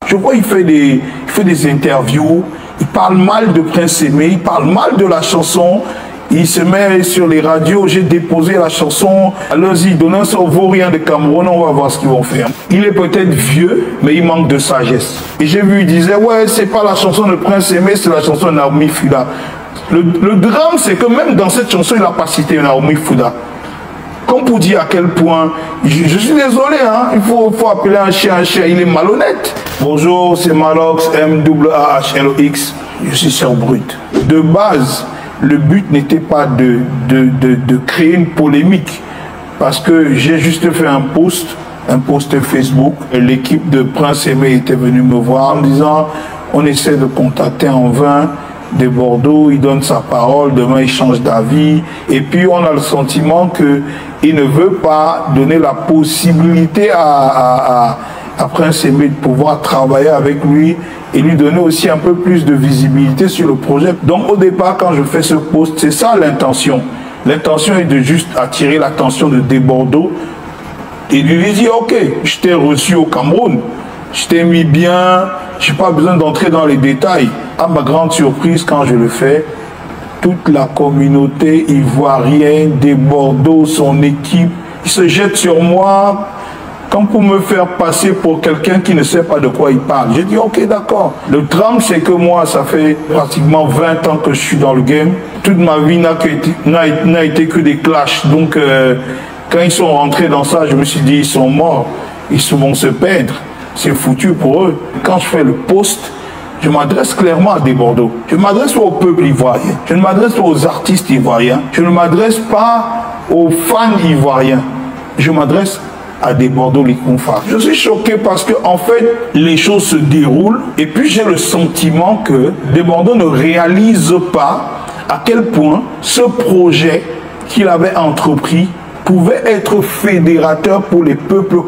Je vois, il fait des interviews, il parle mal de Prince Aimé, il parle mal de la chanson. Il se met sur les radios, j'ai déposé la chanson, allons-y, donnez ça au vaurien de Cameroun, on va voir ce qu'ils vont faire. Il est peut-être vieux, mais il manque de sagesse. Et j'ai vu, il disait, ouais, c'est pas la chanson de Prince Aimé, c'est la chanson de Naomi Fouda. Le drame, c'est que même dans cette chanson, il n'a pas cité Naomi Fouda. Comme pour dire à quel point, je suis désolé, hein, il faut appeler un chien, il est malhonnête. Bonjour, c'est Malox, M-A-H-L-O-X, je suis sur Brut. De base, le but n'était pas de créer une polémique, parce que j'ai juste fait un post Facebook. L'équipe de Prince Aimé était venue me voir en me disant, on essaie de contacter en vain de Bordeaux, il donne sa parole, demain il change d'avis, et puis on a le sentiment qu'il ne veut pas donner la possibilité à Prince Aimé de pouvoir travailler avec lui et lui donner aussi un peu plus de visibilité sur le projet. Donc au départ, quand je fais ce post, c'est ça l'intention. L'intention est de juste attirer l'attention de Bordeaux et lui dire, ok, je t'ai reçu au Cameroun, je t'ai mis bien, je n'ai pas besoin d'entrer dans les détails. À ma grande surprise, quand je le fais, toute la communauté ivoirienne de Bordeaux, son équipe, ils se jettent sur moi comme pour me faire passer pour quelqu'un qui ne sait pas de quoi il parle. J'ai dit, ok, d'accord. Le drame, c'est que moi, ça fait pratiquement 20 ans que je suis dans le game. Toute ma vie n'a été que des clashs. Donc, quand ils sont rentrés dans ça, je me suis dit, ils sont morts. Ils vont se perdre. C'est foutu pour eux. Quand je fais le post, je m'adresse clairement à des Bordeaux. Je ne m'adresse pas au peuple ivoirien. Je ne m'adresse pas aux artistes ivoiriens. Je ne m'adresse pas aux fans ivoiriens. Je m'adresse à des Bordeaux les confrères. Je suis choqué parce que en fait, les choses se déroulent et puis j'ai le sentiment que des Bordeaux ne réalisent pas à quel point ce projet qu'il avait entrepris pouvait être fédérateur pour les peuples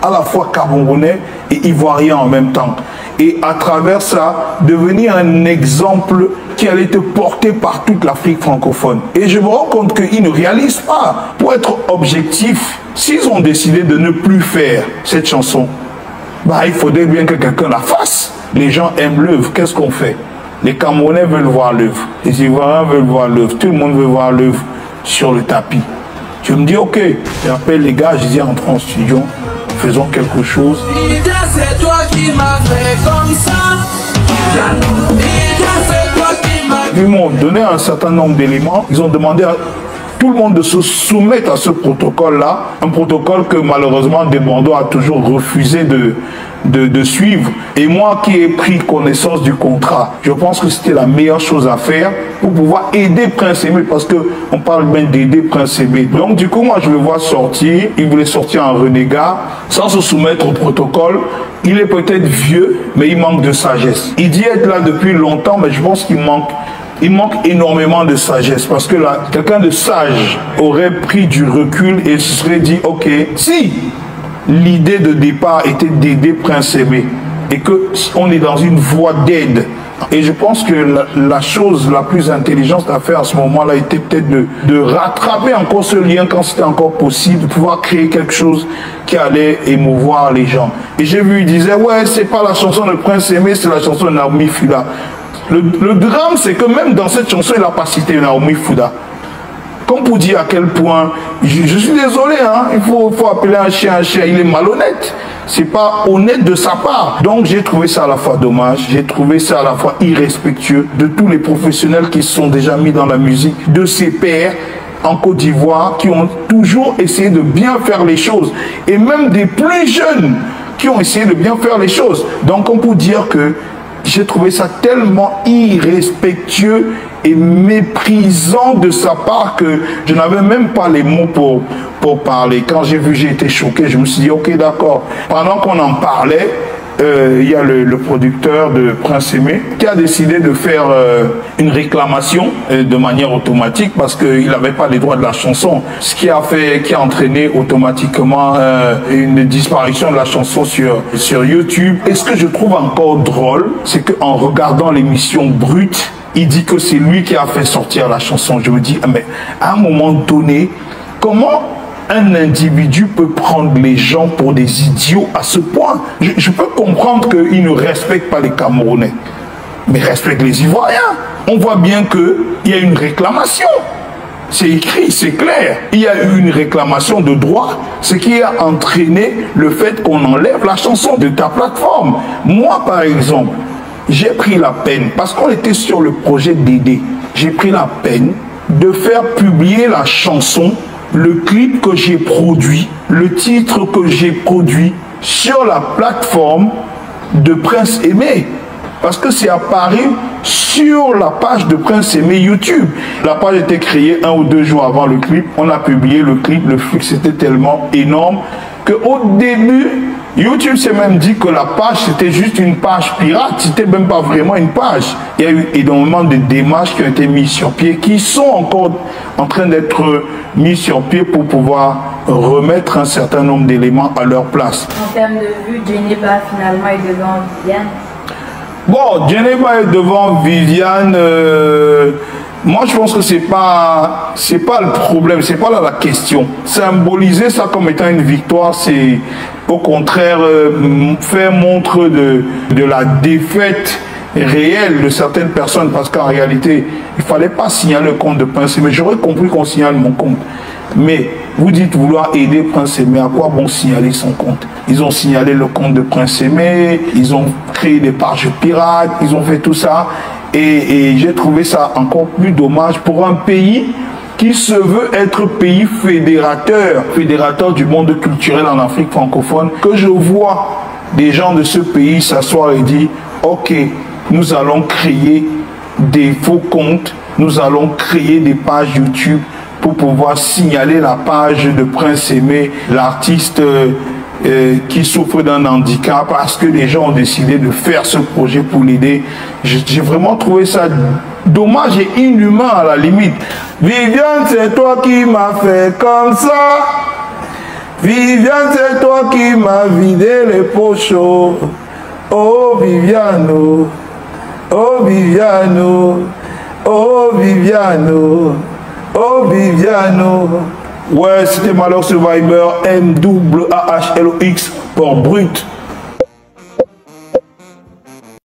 à la fois camerounais et ivoiriens en même temps. Et à travers ça, devenir un exemple qui allait être porté par toute l'Afrique francophone. Et je me rends compte qu'ils ne réalisent pas. Pour être objectif, s'ils ont décidé de ne plus faire cette chanson, bah, il faudrait bien que quelqu'un la fasse. Les gens aiment l'œuvre. Qu'est-ce qu'on fait? Les Camerounais veulent voir l'œuvre. Les Ivoiriens veulent voir l'œuvre. Tout le monde veut voir l'œuvre sur le tapis. Je me dis, ok, j'appelle les gars, je dis, entrons en studio, faisons quelque chose. C'est toi qui m'as fait comme ça. Ils m'ont donné un certain nombre d'éléments. Ils ont demandé à tout le monde de se soumettre à ce protocole-là. Un protocole que malheureusement des Bordeaux a toujours refusé de suivre. Et moi qui ai pris connaissance du contrat, je pense que c'était la meilleure chose à faire pour pouvoir aider Prince Aimé, parce qu'on parle bien d'aider Prince Aimé. Donc du coup, moi je le vois sortir, il voulait sortir en renégat, sans se soumettre au protocole. Il est peut-être vieux, mais il manque de sagesse. Il dit être là depuis longtemps, mais je pense qu'il manque énormément de sagesse, parce que là, quelqu'un de sage aurait pris du recul et se serait dit, ok, si l'idée de départ était d'aider Prince Aimé et qu'on est dans une voie d'aide, et je pense que la chose la plus intelligente à faire à ce moment-là était peut-être de rattraper encore ce lien quand c'était encore possible, de pouvoir créer quelque chose qui allait émouvoir les gens. Et j'ai vu, il disait, ouais, c'est pas la chanson de Prince Aimé, c'est la chanson de Naomi Fouda. Le drame, c'est que même dans cette chanson, il n'a pas cité Naomi Fouda. Comme pour dire à quel point, je suis désolé, hein, il faut appeler un chien, il est malhonnête. C'est pas honnête de sa part. Donc j'ai trouvé ça à la fois dommage, j'ai trouvé ça à la fois irrespectueux de tous les professionnels qui se sont déjà mis dans la musique, de ses pairs en Côte d'Ivoire, qui ont toujours essayé de bien faire les choses. Et même des plus jeunes qui ont essayé de bien faire les choses. Donc on peut dire que j'ai trouvé ça tellement irrespectueux et méprisant de sa part que je n'avais même pas les mots pour parler. Quand j'ai vu, j'ai été choqué. Je me suis dit, ok, d'accord. Pendant qu'on en parlait, il y a le producteur de Prince Aimé qui a décidé de faire une réclamation de manière automatique parce qu'il n'avait pas les droits de la chanson. Ce qui a entraîné automatiquement une disparition de la chanson sur YouTube. Et ce que je trouve encore drôle, c'est qu'en regardant l'émission Brut, il dit que c'est lui qui a fait sortir la chanson. Je me dis, mais à un moment donné, comment un individu peut prendre les gens pour des idiots à ce point? Je peux comprendre qu'il ne respecte pas les Camerounais, mais respecte les Ivoiriens. On voit bien qu'il y a une réclamation. C'est écrit, c'est clair. Il y a eu une réclamation de droit, ce qui a entraîné le fait qu'on enlève la chanson de ta plateforme. Moi, par exemple, j'ai pris la peine, parce qu'on était sur le projet d'aider, j'ai pris la peine de faire publier la chanson, le clip que j'ai produit, le titre que j'ai produit sur la plateforme de Prince Aimé. Parce que c'est apparu sur la page de Prince Aimé YouTube. La page était créée 1 ou 2 jours avant le clip. On a publié le clip. Le flux était tellement énorme qu'au début, YouTube s'est même dit que la page c'était juste une page pirate. C'était même pas vraiment une page. Il y a eu énormément de démarches qui ont été mises sur pied, qui sont encore en train d'être mises sur pied pour pouvoir remettre un certain nombre d'éléments à leur place. En termes de vue, Djeneba finalement est devant Viviane. Bon, Djeneba est devant Viviane. Moi, je pense que c'est pas le problème, c'est pas là la question. Symboliser ça comme étant une victoire, c'est au contraire faire montre de la défaite réelle de certaines personnes, parce qu'en réalité, il fallait pas signaler le compte de Prince Aimé. J'aurais compris qu'on signale mon compte. Mais vous dites vouloir aider Prince Aimé, à quoi bon signaler son compte? Ils ont signalé le compte de Prince Aimé, ils ont créé des pages pirates, ils ont fait tout ça. Et j'ai trouvé ça encore plus dommage pour un pays qui se veut être pays fédérateur du monde culturel en Afrique francophone, que je vois des gens de ce pays s'asseoir et dire « Ok, nous allons créer des faux comptes, nous allons créer des pages YouTube pour pouvoir signaler la page de Prince Aimé, l'artiste qui souffre d'un handicap, parce que les gens ont décidé de faire ce projet pour l'aider. » J'ai vraiment trouvé ça dommage et inhumain à la limite. Viviane, c'est toi qui m'as fait comme ça. Viviane, c'est toi qui m'as vidé les poches. Oh Viviane, oh Viviane, oh Viviane, oh Viviane. Ouais, c'était Malheur Survivor, MAAHLOX pour Brut.